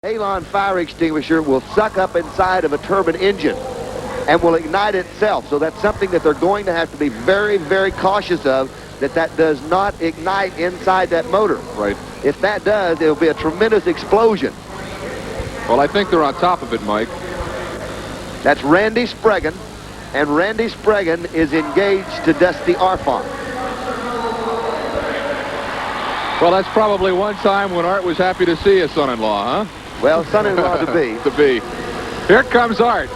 Halon fire extinguisher will suck up inside of a turbine engine and will ignite itself. So that's something that they're going to have to be very, very cautious of, that does not ignite inside that motor. Right. If that does, it'll be a tremendous explosion. Well, I think they're on top of it, Mike. That's Randy Spregan, and Randy Spregan is engaged to Dusty Arfon. Well, that's probably one time when Art was happy to see his son-in-law, huh? Well, son-in-law to be. To be. Here comes Art.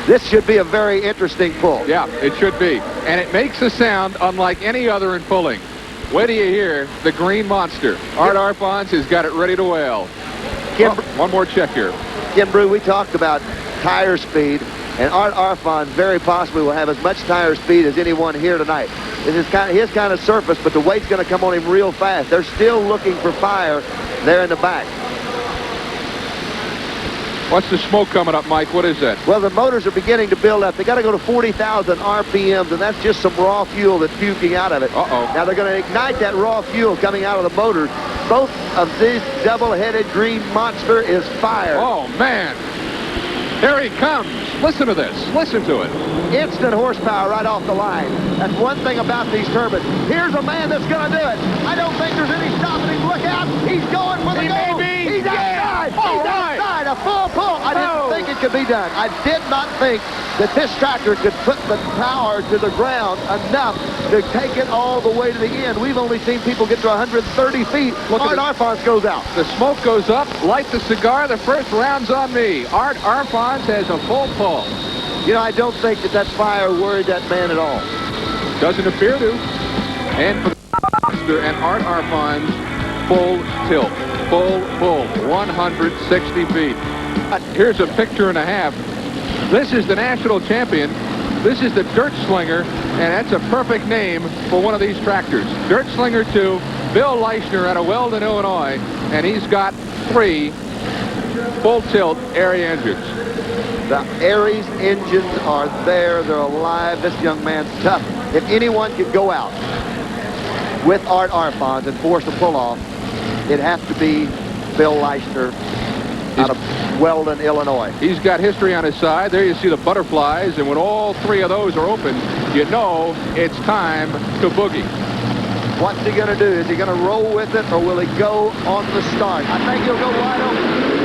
This should be a very interesting pull. Yeah, it should be. And it makes a sound unlike any other in pulling. Wait till you hear the green monster. Art Arfons has got it ready to wail. One more check here. Kim Brew, we talked about tire speed, and Art Arfon very possibly will have as much tire speed as anyone here tonight. This is his kind of surface, but the weight's going to come on him real fast. They're still looking for fire there in the back. What's the smoke coming up, Mike? What is that? Well, the motors are beginning to build up. They got to go to 40,000 RPMs, and that's just some raw fuel that's puking out of it. Uh-oh. Now they're going to ignite that raw fuel coming out of the motor. Both of this double-headed green monster is fire. Oh, man. Here he comes. Listen to this. Listen to it. Instant horsepower right off the line. That's one thing about these turbines. Here's a man that's going to do it. I don't think there's any stopping him. Look out. He's going for the goal. He's outside. He's outside. A full pull. I didn't think it could be done. I did not think that this tractor could put the power to the ground enough to take it all the way to the end. We've only seen people get to 130 feet. Art Arfons goes out. The smoke goes up. Light the cigar. The first round's on me. Art Arfons has a full pull. You know, I don't think that fire worried that man at all. Doesn't appear to. And for the monster and Art Arfons, full tilt. Full pull. 160 feet. Here's a picture and a half. This is the national champion. This is the Dirt Slinger, and that's a perfect name for one of these tractors. Dirt Slinger 2, Bill Leischner out of Weldon, Illinois, and he's got 3 full tilt Airy engines. The Aries engines are there. They're alive. This young man's tough. If anyone could go out with Art Arfons and force a pull-off, it'd have to be Bill Leischner out of Weldon, Illinois. He's got history on his side. There you see the butterflies, and when all 3 of those are open, you know it's time to boogie. What's he going to do? Is he going to roll with it, or will he go on the start? I think he'll go wide open.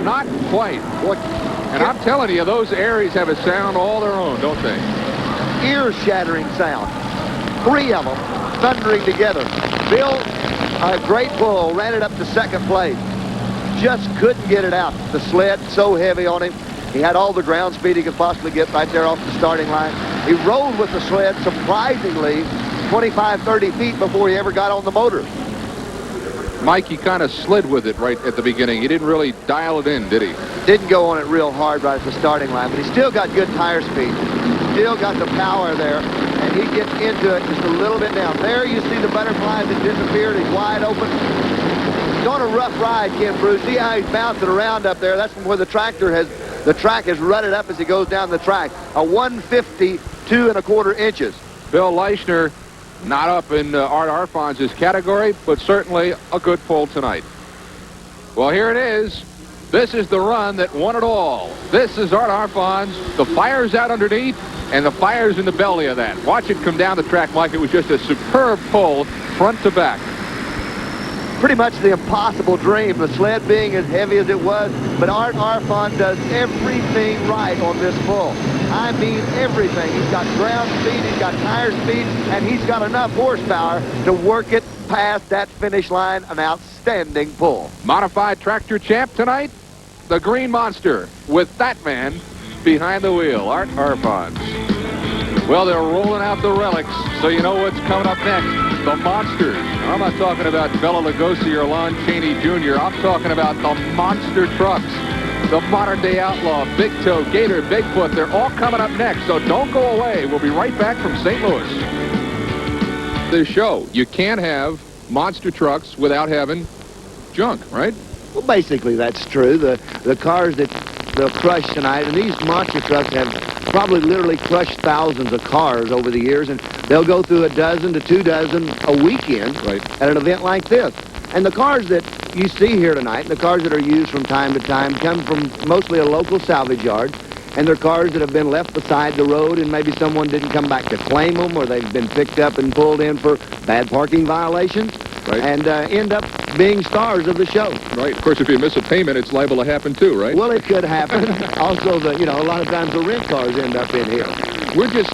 Not quite. What? And I'm telling you, those Aries have a sound all their own, don't they? Ear-shattering sound. 3 of them thundering together. Bill, a great pull, ran it up to second place. Just couldn't get it out. The sled so heavy on him. He had all the ground speed he could possibly get right there off the starting line. He rolled with the sled surprisingly 25, 30 feet before he ever got on the motor. Mike, he kind of slid with it right at the beginning. He didn't really dial it in, did he? Didn't go on it real hard right at the starting line, but he still got good tire speed. Still got the power there, and he gets into it just a little bit down. There you see the butterflies that disappeared. He's wide open. He's on a rough ride, Ken Bruce. See how he's bouncing around up there. That's from where the track has rutted up as he goes down the track. A 150, 2 1/4 inches. Bill Leischner not up in Art Arfons' category, but certainly a good pull tonight. Well, here it is. This is the run that won it all. This is Art Arfons. The fire's out underneath, and the fire's in the belly of that. Watch it come down the track, Mike. It was just a superb pull, front to back. Pretty much the impossible dream, the sled being as heavy as it was, but Art Arfon does everything right on this pull. I mean everything. He's got ground speed, he's got tire speed, and he's got enough horsepower to work it past that finish line. An outstanding pull. Modified tractor champ tonight, the Green Monster, with that man behind the wheel, Art Arfons. Well, they're rolling out the relics, so you know what's coming up next. The Monsters. I'm not talking about Bela Lugosi or Lon Chaney Jr. I'm talking about the monster trucks. The modern-day outlaw, Big Toe, Gator, Bigfoot. They're all coming up next, so don't go away. We'll be right back from St. Louis. This show, you can't have monster trucks without having junk, right? Well, basically, that's true. The cars that they'll crush tonight. And these monster trucks have probably literally crushed thousands of cars over the years, and they'll go through a dozen to 2 dozen a weekend at an event like this. And the cars that you see here tonight, the cars that are used from time to time, come from mostly a local salvage yard, and they're cars that have been left beside the road, and maybe someone didn't come back to claim them, or they've been picked up and pulled in for bad parking violations, and end up being stars of the show. Right. Of course, if you miss a payment, it's liable to happen too, right? Well, it could happen. Also, a lot of times the rent cars end up in here. We're just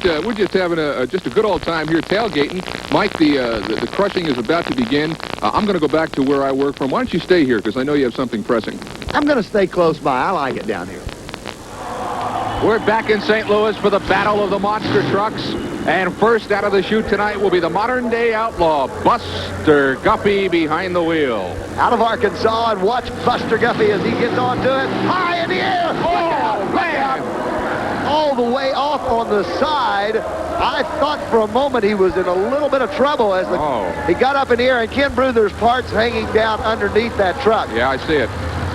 having just a good old time here tailgating. Mike, the crushing is about to begin. I'm going to go back to where I work from. Why don't you stay here, because I know you have something pressing. I'm going to stay close by. I like it down here. We're back in St. Louis for the Battle of the Monster Trucks. And first out of the chute tonight will be the modern-day outlaw, Buster Guppy, behind the wheel. Out of Arkansas, and watch Buster Guppy as he gets onto it. High in the air! Oh, man! All the way off on the side. I thought for a moment he was in a little bit of trouble as he got up in the air, and Ken Brew, there's parts hanging down underneath that truck. Yeah, I see it.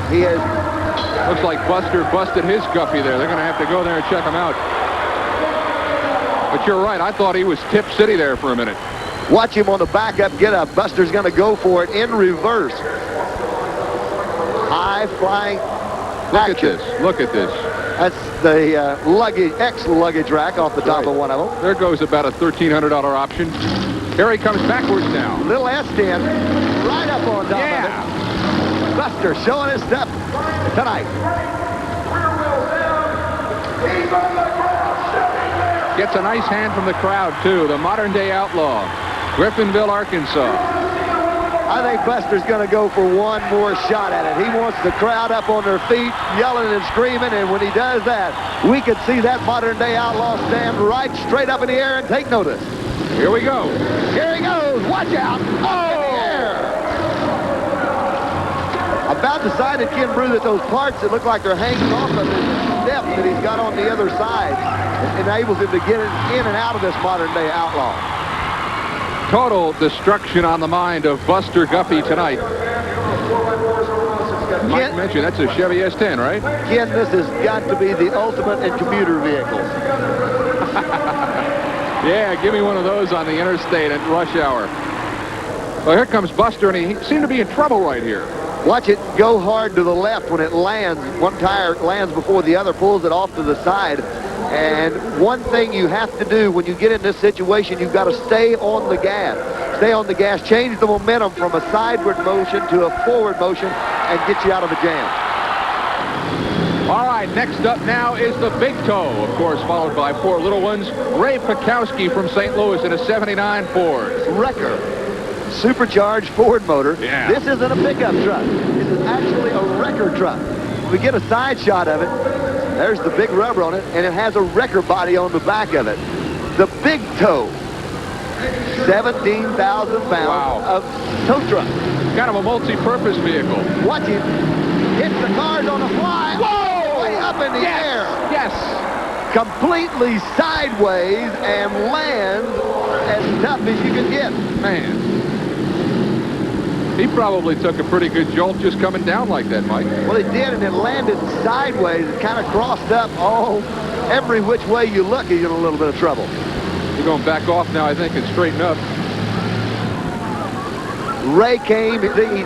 He is. Looks like Buster busted his Guppy there. They're going to have to go there and check him out. But you're right. I thought he was Tip City there for a minute. Watch him on the backup get up. Buster's going to go for it in reverse. High flying action. Look at this. That's the ex-luggage rack off the top of one of them. There goes about a $1,300 option. Here he comes backwards now. Little S10 right up on top of it. Buster showing his stuff tonight. Gets a nice hand from the crowd, too. The modern-day outlaw, Griffinville, Arkansas. I think Buster's going to go for one more shot at it. He wants the crowd up on their feet, yelling and screaming, and when he does that, we could see that modern-day outlaw stand right straight up in the air and take notice. Here we go. Here he goes. Watch out. Oh! In the air. About decided, Ken Brew, that those parts that look like they're hanging off of his steps that he's got on the other side enables him to get in and out of this modern-day outlaw. Total destruction on the mind of Buster Guppy tonight. Mike mentioned that's a Chevy S10, right? Ken, this has got to be the ultimate in commuter vehicles. Yeah, give me one of those on the interstate at rush hour. Well, here comes Buster, and he seemed to be in trouble right here. Watch it go hard to the left when it lands. One tire lands before the other, pulls it off to the side. And one thing you have to do when you get in this situation, you've got to stay on the gas. Stay on the gas, change the momentum from a sideward motion to a forward motion, and get you out of the jam. All right, next up now is the Big Toe, of course, followed by 4 little ones. Ray Pekowski from St. Louis in a 79 Ford. Wrecker. Supercharged Ford motor. Yeah. This isn't a pickup truck. This is actually a wrecker truck. We get a side shot of it. There's the big rubber on it, and it has a wrecker body on the back of it. The Big Toe. 17,000 pounds of tow truck. Kind of a multi-purpose vehicle. Watch him. Hits the cars on the fly. Whoa! Way up in the air. Yes. Completely sideways and lands as tough as you can get. Man. He probably took a pretty good jolt just coming down like that, Mike. Well, it did, and it landed sideways. It kind of crossed up every which way you look, he's in a little bit of trouble. You're going back off now, I think, and straighten up. Ray came, he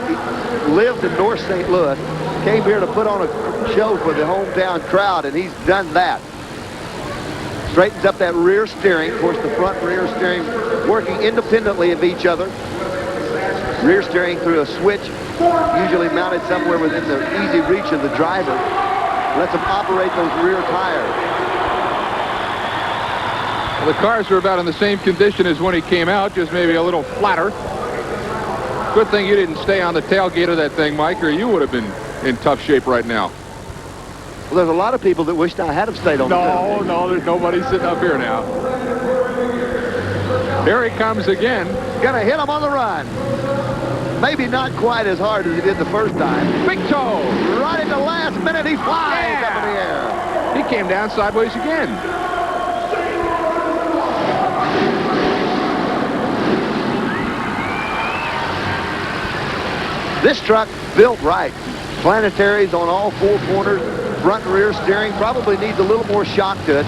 lived in North St. Louis, came here to put on a show for the hometown crowd, and he's done that. Straightens up that rear steering. Of course, the front and rear steering working independently of each other. Rear steering through a switch, usually mounted somewhere within the easy reach of the driver. Lets them operate those rear tires. Well, the cars are about in the same condition as when he came out, just maybe a little flatter. Good thing you didn't stay on the tailgate of that thing, Mike, or you would have been in tough shape right now. Well, there's a lot of people that wished I had have stayed on the tailgate. No, there's nobody sitting up here now. Here he comes again. Gonna hit him on the run. Maybe not quite as hard as he did the first time. Big Toe. Right at the last minute, he flies up in the air. He came down sideways again. This truck built right. Planetaries on all 4 corners. front and rear steering. Probably needs a little more shock to it.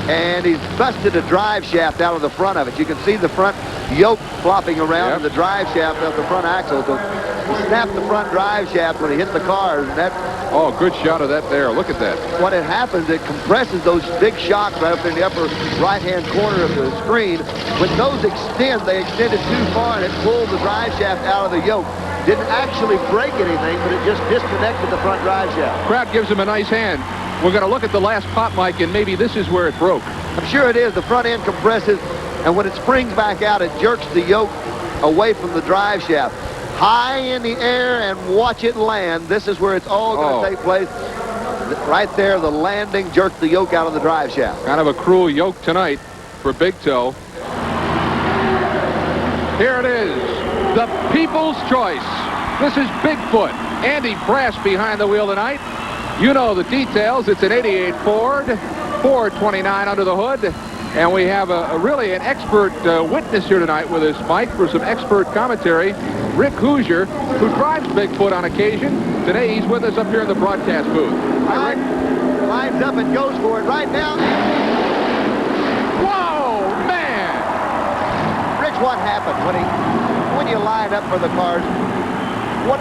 And he's busted a drive shaft out of the front of it. You can see the front yoke flopping around in the drive shaft of the front axle. So he snapped the front drive shaft when he hit the cars. And that, oh, good shot of that there. Look at that. what it happens, it compresses those big shocks right up in the upper right-hand corner of the screen. When those extend, they extended too far, and it pulled the drive shaft out of the yoke. Didn't actually break anything, but it just disconnected the front drive shaft. Crowd gives him a nice hand. We're going to look at the last pop mic, and maybe this is where it broke. I'm sure it is. The front end compresses, and when it springs back out, it jerks the yoke away from the drive shaft. High in the air, and watch it land. This is where it's all going to take place. Right there, the landing jerked the yoke out of the drive shaft. Kind of a cruel yoke tonight for Big Toe. Here it is, the People's Choice. This is Bigfoot. Andy Brass behind the wheel tonight. You know the details. It's an 88 Ford, 429 under the hood. And we have really an expert witness here tonight with us, Mike, for some expert commentary. Rick Hoosier, who drives Bigfoot on occasion. Today he's with us up here in the broadcast booth. Hi, Rick. Lines up and goes for it right now. Whoa, man! Rich, what happened when you line up for the cars?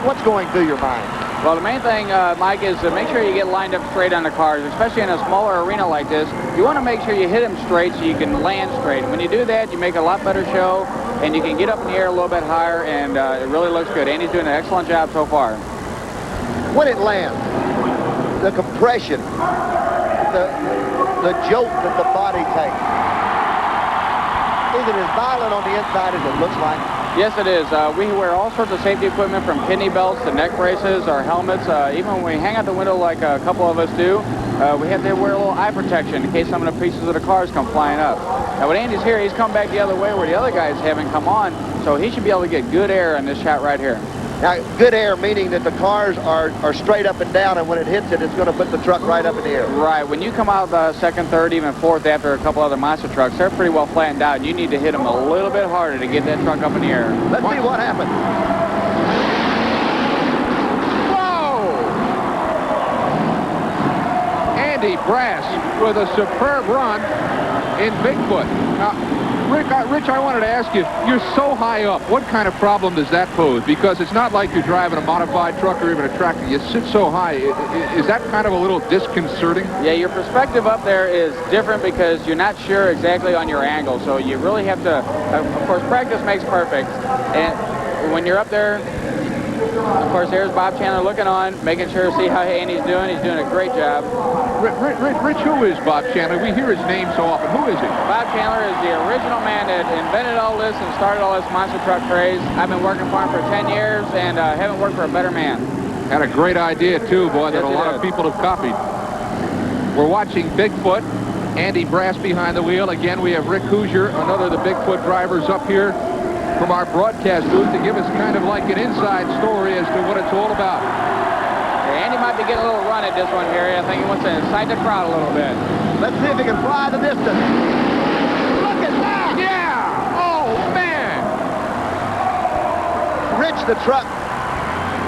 What's going through your mind? Well, the main thing, Mike, is to make sure you get lined up straight on the cars, especially in a smaller arena like this. You want to make sure you hit them straight so you can land straight. And when you do that, you make a lot better show, and you can get up in the air a little bit higher, and it really looks good. Andy's doing an excellent job so far. When it lands, the compression, the jolt that the body takes, is it as violent on the inside as it looks like? Yes, it is. We wear all sorts of safety equipment, from kidney belts to neck braces, our helmets. Even when we hang out the window like a couple of us do, we have to wear a little eye protection in case some of the pieces of the cars come flying up. Now, when Andy's here, he's come back the other way where the other guys haven't come on, so he should be able to get good air in this shot right here. Now, good air meaning that the cars are straight up and down, and when it hits it, it's going to put the truck right up in the air. Right. When you come out second, third, even fourth after a couple other monster trucks, they're pretty well flattened out. You need to hit them a little bit harder to get that truck up in the air. Let's see what happened. Whoa! Andy Brass with a superb run in Bigfoot. Now, Rich, I wanted to ask you, you're so high up. What kind of problem does that pose? Because it's not like you're driving a modified truck or even a tractor. You sit so high. Is that kind of a little disconcerting? Yeah, your perspective up there is different because you're not sure exactly on your angle. So you really have to, of course, practice makes perfect. And when you're up there, of course, there's Bob Chandler looking on, making sure to see how Andy's doing. He's doing a great job. Rich, who is Bob Chandler? We hear his name so often. Who is he? Bob Chandler is the original man that invented all this and started all this monster truck craze. I've been working for him for 10 years and haven't worked for a better man. Had a great idea, too, boy, that a lot of people have copied. We're watching Bigfoot. Andy Brass behind the wheel. Again, we have Rick Hoosier, another of the Bigfoot drivers, up here from our broadcast booth to give us kind of like an inside story as to what it's all about. Andy might be getting a little run at this one here. I think he wants to incite the crowd a little bit. Let's see if he can fly the distance. Look at that! Yeah! Oh, man! Rich, the truck,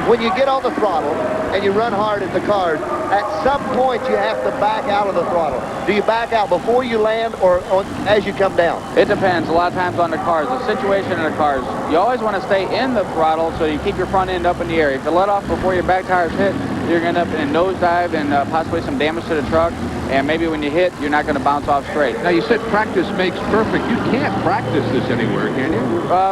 when you get on the throttle and you run hard at the cars, at some point you have to back out of the throttle. Do you back out before you land or as you come down? It depends a lot of times on the cars, the situation in the cars. You always want to stay in the throttle so you keep your front end up in the air. If you let off before your back tires hit, you're going to end up in a nosedive and possibly some damage to the truck. And maybe when you hit, you're not going to bounce off straight. Now, you said practice makes perfect. You can't practice this anywhere, can you?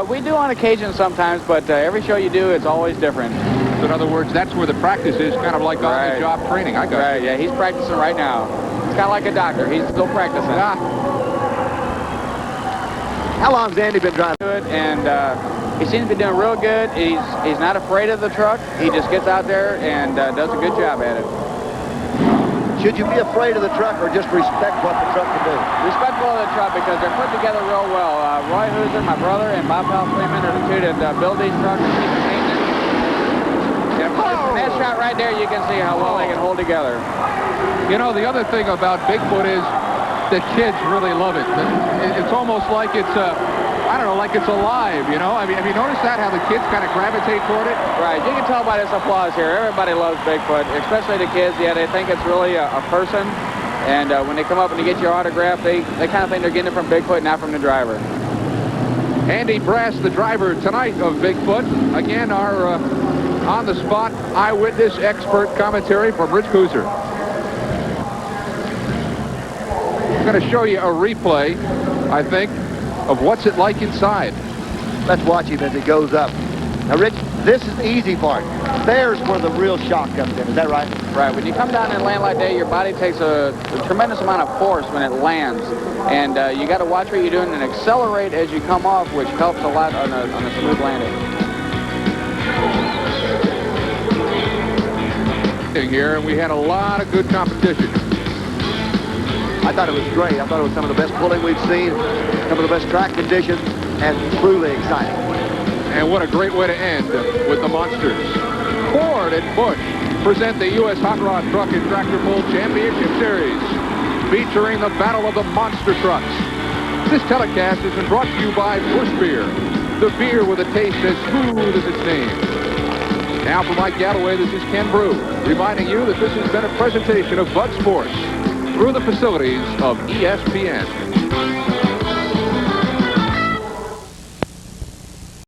We do on occasion sometimes, but every show you do, it's always different. So in other words, that's where the practice is, kind of like on-the-job training. I got it. Right, yeah, he's practicing right now. It's kind of like a doctor. He's still practicing. How long's Andy been driving? Good, and he seems to be doing real good. He's not afraid of the truck. He just gets out there and does a good job at it. Should you be afraid of the truck or just respect what the truck can do? Respectful of the truck because they're put together real well. Roy Hoosier, my brother, and Bob Powell Freeman are the two that build these trucks and keep them maintenance. From that shot right there, you can see how well they can hold together. You know, the other thing about Bigfoot is the kids really love it. It's almost like it's I don't know, like it's alive, you know? I mean, have you noticed that, how the kids kind of gravitate toward it? Right, you can tell by this applause here. Everybody loves Bigfoot, especially the kids. Yeah, they think it's really a person. And when they come up and they get your autograph, they kind of think they're getting it from Bigfoot, not from the driver. Andy Brass, the driver tonight of Bigfoot. Again, our on-the-spot eyewitness expert commentary from Rich Kuzer. I'm going to show you a replay, I think, of what's it like inside. Let's watch him as he goes up. Now, Rich, this is the easy part. There's where the real shock comes in. Is that right? Right. When you come down and land like that, your body takes a tremendous amount of force when it lands. And you got to watch what you're doing and accelerate as you come off, which helps a lot on a smooth landing. Here, and we had a lot of good competition. I thought it was great. I thought it was some of the best pulling we've seen, some of the best track conditions, and truly exciting. And what a great way to end with the monsters. Ford and Busch present the U.S. Hot Rod Truck and Tractor Pull Championship Series, featuring the Battle of the Monster Trucks. This telecast has been brought to you by Busch Beer, the beer with a taste as smooth as its name. Now for Mike Galloway, this is Ken Brew, reminding you that this has been a presentation of Bud Sports through the facilities of ESPN.